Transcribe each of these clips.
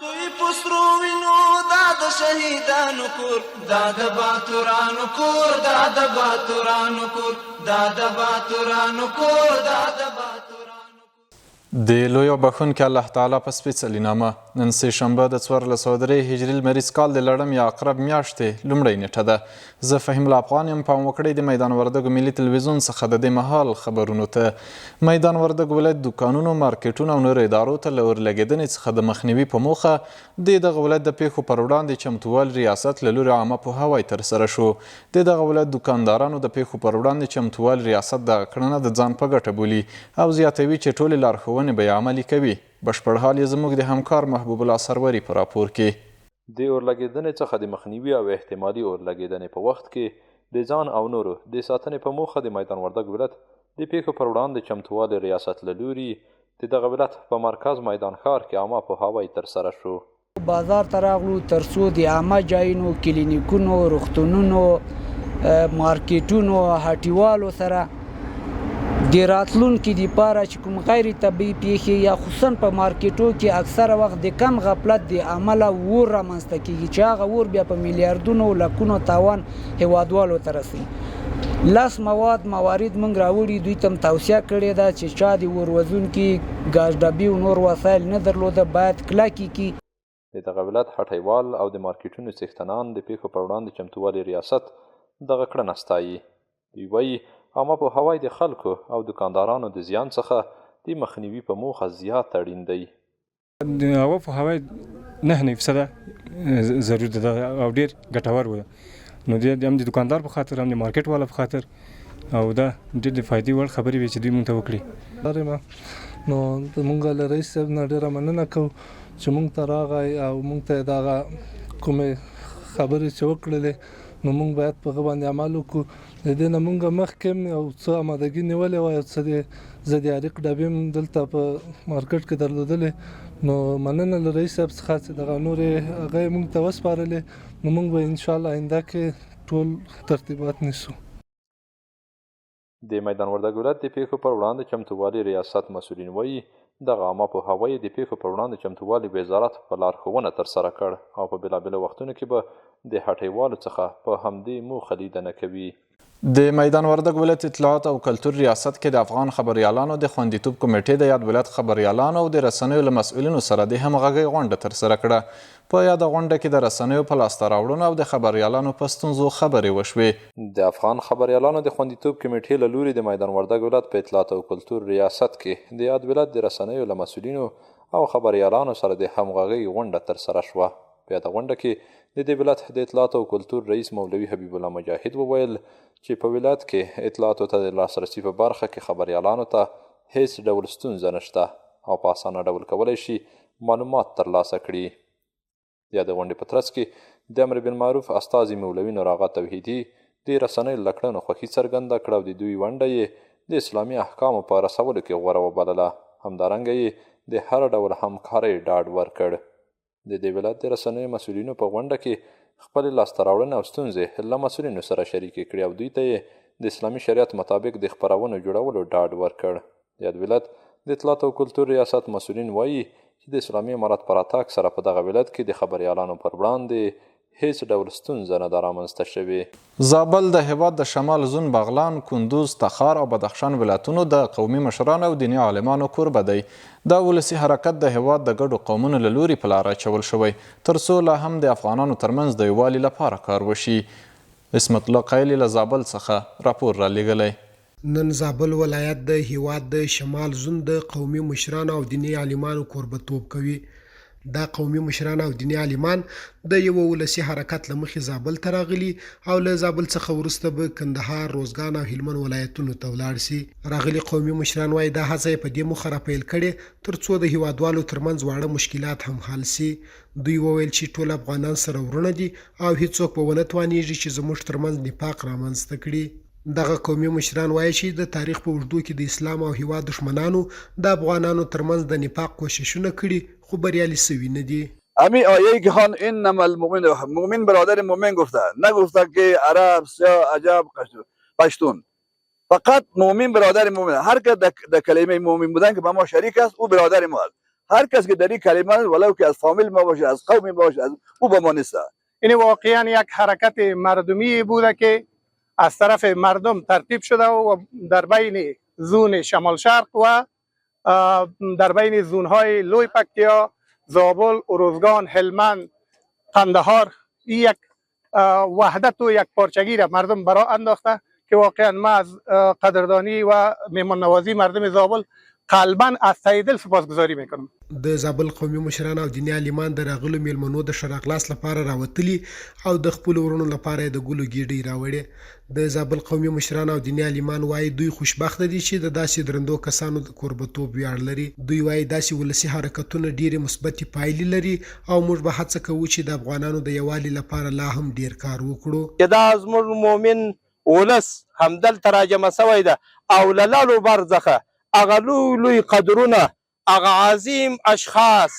دوی پسرو وینو دا د شهیدانو کور دا د باتورانو کور دا د باتورانو کور دا د باتورانو کور دا د باتورانو د لوی او بخښونکي الله تعالی په سپېڅلي نامه نن سه شنبه د 1403 هجري لمریز کال د لړم یا عقرب میاشتې لومړۍ نیټه ده. زه فهیم الله افغان یم. پام وکړئ د میدان وردګو ملي تلویزیون څخه د دې مهال خبرونو ته. میدان وردګ ولایت دوکانونو، مارکیټونو او نورو ادارو ته له اورلګېدنې څخه د مخنیوي په موخه د دغه ولایت د پیښو پر وړاندې چمتووالي ریاست له لورې عامه پوهاوی ترسره شو. د دغه ولایت دوکاندارانو د پیښو پر وړاندې چمتووالي ریاست دغه کړنه د ځان په ګټه بولي او زیاتوي چې ټولې لارښوونې به یې عملي کوي. بشپړ حال یې زموږ د همکار محبوب الله سروري په راپور کې. د اورلګېدنې څخه د مخنیوي او احتمالي اورلګېدنې په وخت کې د ځان او نورو د ساتنې په موخه د میدان وردګ ولایت د پیښو پر وړاندې چمتووالي ریاست له لوري د دغه ولایت په مرکز میدان ښار کې عامه پوهاوی ترسره شو. بازار ته راغلو تر څو د عامه ځایونو، کلینیکونو، روغتونونو، مارکیټونو، هټیوالو سره د راتلونکي دپاره چې کوم غیر طبیعي پیښې یا خصوصا په مارکیټو کې اکثره وخت د کم غفلت د عمله اور رامنځته کیږي چې هغه اور بیا په میلیاردونو لکونو تاوان هیوادوالو ته رسي. لاس موارد موږ راوړي، دوی ته توصیه کړې ده چې چا د اور وژونکي ګاز ډبې او نور وسایل نه درلوده باید کلکې کړي. د دغه ولایت هټیوال او د مارکیټونو څښتنان د پیښو پر وړاندې چمتووالي ریاست دغه کړنه ستایي. دوی وایي عامه پوهاوی د خلکو او دکاندارانو د زیان څخه د مخنیوي په موخه زیات اړین دی. د عامه پوهاوی 9% ضروري ده او ډېر ګټور و. نو هم د دکاندار په خاطر هم د مارکیټ والا په خاطر او دا ډېر د فایدې وړ خبرې وې چې دوی موږ ته وکړي. نو موږ له رئیس صاحب نه ډېره مننه کوو چې موږ ته راغی او موږ ته دغه کومې خبرې چې وکړلې نو موږ باید په هغه باندې عمل وکړو. د دې نه موږ مخکې یو څه امادګي نیولې وه، یو څه د زدیاریق ډبې هم دلته په مارکیټ کې درلودلې. نو مننه له رئیس صاحب څخه چې دغه نورې هغه یې موږ ته وسپارلې. نو موږ به انشاءالله آینده کې ټول ترتیبات نیسو. د میدان وردګ ولایت د پیښو پر وړاندې چمتووالي ریاست مسؤلین وایي دغه عامه پوهاوی د پیښو پر وړاندې چمتووالي وزارت په لارښوونه ترسره کړ او په بېلابېلو وختونو کې به د هټیوالو څخه په همدې موخه لیدنه کوي. د میدان وردګ ولایت اطلاعات او کلتور ریاست کې د افغان خبریالانو د خوندیتوب کمیټې د یاد ولایت خبریالانو او د رسنیو له مسؤلینو سره د همغږۍ غونډه ترسره کړه. په یاده غونډه کې د رسنیو په لاسته راوړنو او د خبریالانو په ستونزو خبرې وشوې. د افغان خبریالانو د خوندیتوب کمیټې له لوري د میدان وردګ ولایت په اطلاعات او کلتور ریاست کې د یاد ولایت د رسنیو له مسؤلینو او خبریالانو سره د همغږۍ غونډه ترسره شوه. په یاده غونډه کې د دې ولایت د اطلاعات او کلتور رئیس مولوي حبیب الله مجاهد وویل چې په ولایت کې اطلاعاتو ته د لاسرسي په برخه کې خبریالانو ته هیڅ ډول ستونزه نشته او په اسانه ډول کولی شي معلومات ترلاسه کړي. د یادې غونډې په ترڅ کې د امر بالمعروف استازي مولوي نور آغا توحیدي د رسنیو له کړنو خوښي څرګنده کړه او د دوی ونډه یې د اسلامي احکامو په رسولو کې غوره وبلله. همدارنګه یې د هر ډول همکارۍ ډاډ ورکړ. د دې ولایت د رسنیو مسؤلینو په غونډه کې خپلې لاسته راوړنې او ستونزې له مسؤلینو سره شریکې کړې او دوی ته یې د اسلامي شریعت مطابق د خپرونو جوړولو ډاډ ورکړ. د یاد ولایت د اطلاعات او کلتور ریاست مسؤلین وایي چې د اسلامي امارت په راتګ سره په دغه ولایت کې د خبریالانو پر وړاندې هیڅ ډول ستونزه نه ده رامنځته شوې. زابل د هیواد د شمال زون، بغلان، کندوز، تخار او بدخشان ولایتونو د قومي مشرانو او دیني عالمانو کوربه دی. دا ولسي حرکت د هیواد د ګډو قومونو له لوري په لاره اچول شوی تر څو لا هم د افغانانو ترمنځ د یووالي لپاره کار وشي. عصمت الله قایلي له زابل څخه راپور رالیږلی. نن زابل ولایت د هیواد د شمال زون د قومي مشرانو او دیني عالمانو کوربتوب کوي. دا قومي مشران او دیني عالمان د یو ولسي حرکت له مخې زابل ته راغلي او له زابل څخه وروسته به کندهار، روزګان او هلمند ولایتونو ته ولاړ سي. راغلي قومي مشران وایي دا هڅه یې په دې موخه راپیل کړې تر څو د هیوادوالو ترمنځ واړه مشکلات هم حل سي. دوی وویل چې ټول افغانان سره ورونه دي او هیڅوک به ونه توانیږي چې زموږ ترمنځ نفاق رامنځته کړي. دغه قومي مشران وایي چې د تاریخ په اوږدو کې د اسلام او هیواد دشمنانو د افغانانو ترمنځ د نفاق کوششونه کړي خو بریالي سوي نه دي. امی آیه که خان انما المؤمن مؤمن برادر مؤمن گفته، نگفته که عرب، سیاه، عجب، پشتون. فقط مؤمن برادر مؤمن. هر که در کلمه مؤمن بودن که با ما شریک است او برادر ما است. هر کس که در این کلمه ولو که از فامیل ما باشه از قوم ما باشه از او به ما نیست. این واقعا یک حرکت مردمی بوده که از طرف مردم ترتیب شده و در بین زون شمال شرق و در بین زونهای لوی پکتیا، زابل، اروزگان، هلمند، قندهار یک وحدت و یک پارچگی را مردم برا انداخته که واقعا ما از قدردانی و مهمان نوازی مردم زابل قلبا از ته دل سپاسگزاري میکنم. د زابل قومي مشران او دیني عالمان د راغلو میلمنو د ښه راغلاست لپاره راوتلي او د خپلو ورونو لپاره یې د ګلو ګېډۍ راوړې. د زابل قومي مشران او دیني عالمان وایي دوی خوشبخته دي چې د داسې درندو کسانو د کوربتوب ویاړ لري. دوی وایي داسې ولسي حرکتونه ډېرې مثبتې پایلې لري او موږ به هڅه کوو چې د افغانانو د یووالي لپاره لا هم ډېر کار وکړو. چې دا زموږ مؤمن ولس همدلته راجمع سوی ده او له لالو بر څخه هغه لوی لوی قدرونه، هغه عظیم اشخاص،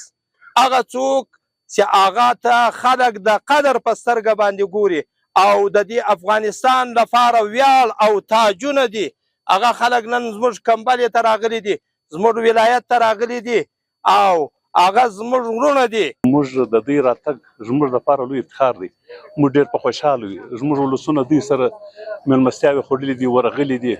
هغه څوک چې هغه ته خلک د قدر په سترګه باندې ګوري او د دې افغانستان لپاره ویاړ او تاجونه دي، هغه خلک نن زموږ کمبلې ته راغلي دي، زموږ ولایت ته راغلي دي او هغه زموږ وروڼه دي. موږ د دې راتګ زموږ لپاره لوی افتخار دی. موږ ډېر په خوشحاله یو. زموږ ولسونه دوی سره مېلمستیاوې خوړلي دي، ورغلي دي،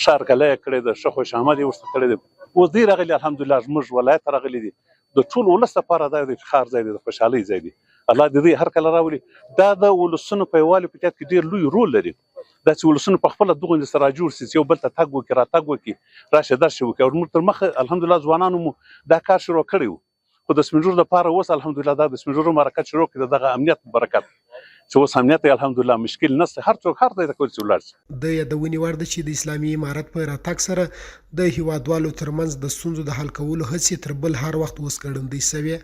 ښار کلی یې کړی ده، ښه خوش آمد یې ورته کړی دی. اوس دوی راغلي الحمدلله زموږ ولایت ته راغلي دي. د ټول ولس لپاره دا د افتخار ځای دی، د خوشحالۍ ځای دی. الله دې دوی هر کله راولي. دا د ولسونو په یووالي په کې ډېر لوی رول لري. دا چې ولسونه په خپله دغوندې سره راجوړ شي چې یو بل ته تګ وکړي، راتګ وکړي، راشه درشه وکړي. او موږ تر مخه الحمدلله ځوانانو مو دا کار شروع کړی و، خو د سپین ږیرو لپاره اوس الحمدلله دا د سپین ږیرو حرکت شروع کړي دغه امنیت برکت چې اوس امنیت یې الحمدلله مشکل نشته، هر څوک هر ځای ته کولی شي ولاړ شي. د یادونې وړ ده چې د اسلامي امارت په راتګ سره د هیوادوالو ترمنځ د ستونزو د حل کولو هڅې تر بل هر وخت اوس ګړندۍ سوې.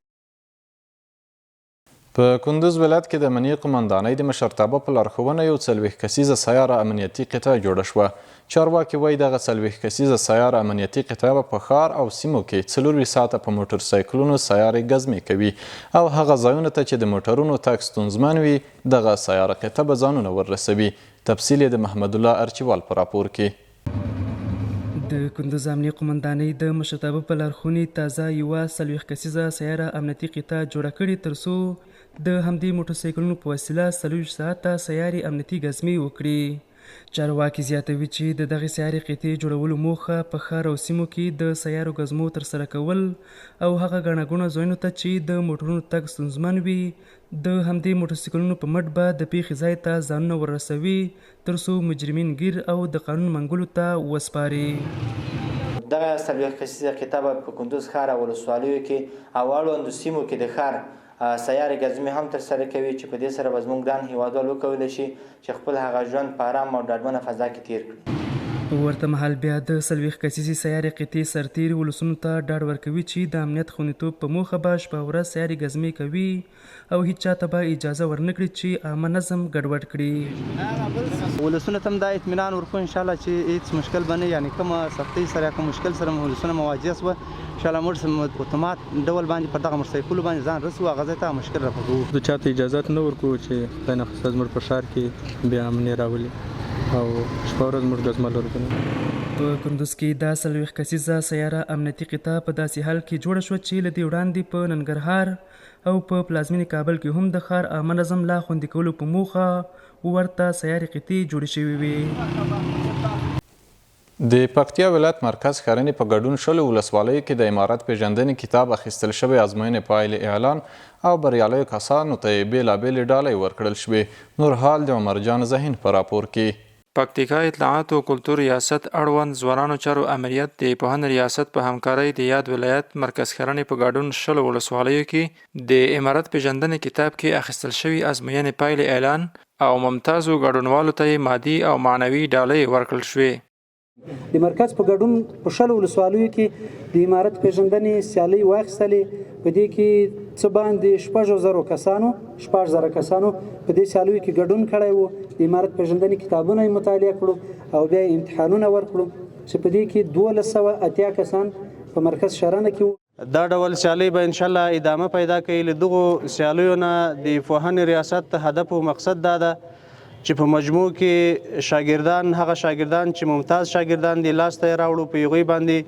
په کندوز ولایت کې د امنیې قمندانۍ د مشرتابه په لارښوونه یو 40 کسیزه سیاره امنیتي قطعه جوړه شوه. چارواکي وایي دغه 40 کسیزه سیاره امنیتي قطعه به په ښار او سیمو کې 4 ساعته په موټر سایکلونو سیارې ګزمې کوي او هغه ځایونو ته چې د موټرونو تګ ستونزمن وي دغه سیاره قطعه به ځانونه وررسوي. تفصیل یې د محمد الله ارچیوال په راپور کې. د کندوز امنیې قمندانۍ د مشرتابه په لارښوونې تازه یوه 40 کسیزه سیاره امنیتي قطعه جوړه کړې تر څو د همدې موټرسایکلونو په وسیله 40 ساعته سیارې امنیتي ګزمې وکړي. چارواکي زیاتوي چې د دغې سیارې قطعې جوړولو موخه په ښار او سیمو کې د سیارو ګزمو ترسره کول او هغه ګڼه ګوڼه ځایونو ته چې د موټرونو تګ ستونزمن وي د همدې موټرسایکلونو په مټ به د پیښې ځای ته ځانونه وررسوي تر څو مجرمین ګیر او د قانون منګولو ته وسپاري. دغه 40 کسیزه قطعه به په کندوز ښار او ولسوالیو کې او اړوندو سیمو کې د ښار سیارې ګزمې هم ترسره کوي چې په دې سره به زموږ ګران هیوادوال وکولی شي چې خپل هغه ژوند په ارام او ډاډمنه فضا کې تیر کړي. په ورته مهال بیا د 40 کسیزې سیارې قطعې سرتېري ولسونو ته ډاډ ورکوي چې د امنیت خوندیتوب په موخه به شپه ورځ سیارې ګزمې کوي او هیڅ چاته به اجازه ورنکړي چې عامه نظم ګډوډ کړي. ولسونو ته هم دا اطمینان ورکو انشاءالله چې هیڅ مشکل به نه یعنې کومه سختۍ سره یا کوم مشکل سره ولسونه مواجه شوه انشاءالله موږ اتومات ډول باندې پر دغه موټرسایکلو باندې ځان رسو هغه ځای ته مشکل رافغو. د چاته اجازه نه ورکوو چې خدای نخواسته زموږ په ښار کې بې امني راولي او شپه ورځ موږ ګزمل ورکوو. په کندوز کې دا 40 کسیزه سیاره امنیتي قطعه په داسې حال کې جوړه شوه چې له دې وړاندې په ننګرهار او په پلازمینې کابل کې هم د ښار عامه نظم لا خوندي کولو په موخه ورته سیارې قطعې جوړې شوې وې. د پکتیا ولایت مرکز ښرنې په ګډون 20 ولسوالیو کې د امارت پیژندنې کتاب اخیستل شوی ازموینې پایلې اعلان او بریالیو کسانو ته یې بېلابېلې ډالۍ ورکړل شوې. نور حال د عمرجان ذهین په راپور کې. پکتیکا اطلاعات او کلتور ریاست اړوند ځوانانو چارو امریت د پوهنې ریاست په همکارۍ د یاد ولایت مرکز ښرنې په ګډون 20 ولسوالیو کې د امارت پیژندنې کتاب کې اخیستل شوی ازموینې پایلې اعلان او ممتازو ګډونوالو ته یې مادي او معنوي ډالۍ ورکړل شوې. د مرکز په ګډون په 20 ولسوالیو کې د امارت پیژندنې سیالۍ واخیستلې. په دې کې څه باندې 6,000 کسانو په دې سیالیو کې ګډون کړی و. د امارت پیژندنې کتابونه یې مطالعه کړو او بیا امتحانونه ورکړو چې په دې کې 1280 کسان په مرکز ښرنه کې وو. دا ډول سیالۍ به انشاءالله ادامه پیدا کوي. له دغو سیالیو نه د پوهنې ریاست هدف او مقصد دا ده چې په مجموع کې هغه شاګردان چې ممتاز شاګردان دي لاس ته یې راوړو، په هغوی باندې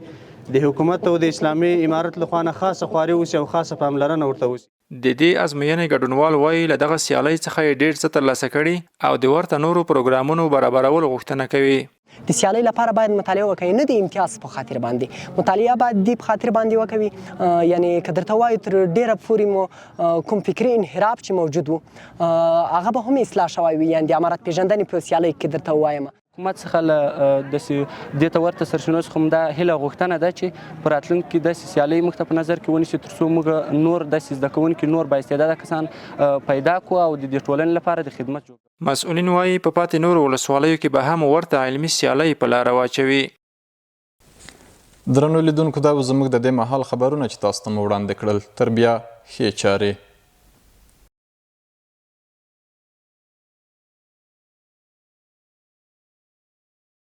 د حکومت او د اسلامي امارت لخوا نه خاصه خواري وشي او خاصه پاملرنه ورته وشي. د دې ازموینې ګډونوال وایي له دغه سیالۍ څخه یې ډېر څه ترلاسه کړي او د ورته نورو پروګرامونو برابرولو غوښتنه کوي. د سیالۍ لپاره باید مطالعه وکړي، نه د امتیاز په خاطر باندې مطالعه باید د په خاطر باندې وکوي. یعنی که درته وایو تر ډیره پورې مو کوم فکري انحراف چې موجود وو هغه به هم اصلاح شوی وي. یعنی د امارت پیژندنې په سیالۍ کې درته ووایم حکومت څخه له دې ته ورته سرچینو څخه هم دا هیله غوښتنه ده چې په راتلونکي کې داسې سیالۍ موږ ته په نظر کې ونیسي تر څو موږ نور داسې زده کوونکي نور بااستعداده کسان پیدا کړو او د دې ټولنې لپاره د خدمت جوړ کړو. مسؤلین وایي په پاتې نورو ولسوالیو کې به هم ورته علمي سیالۍ په لاره واچوي. درنو لیدونکو دا زموږ د دې مهال خبرونه چې تاسو ته مو وړاندې کړل. تر بیا ښې چارې.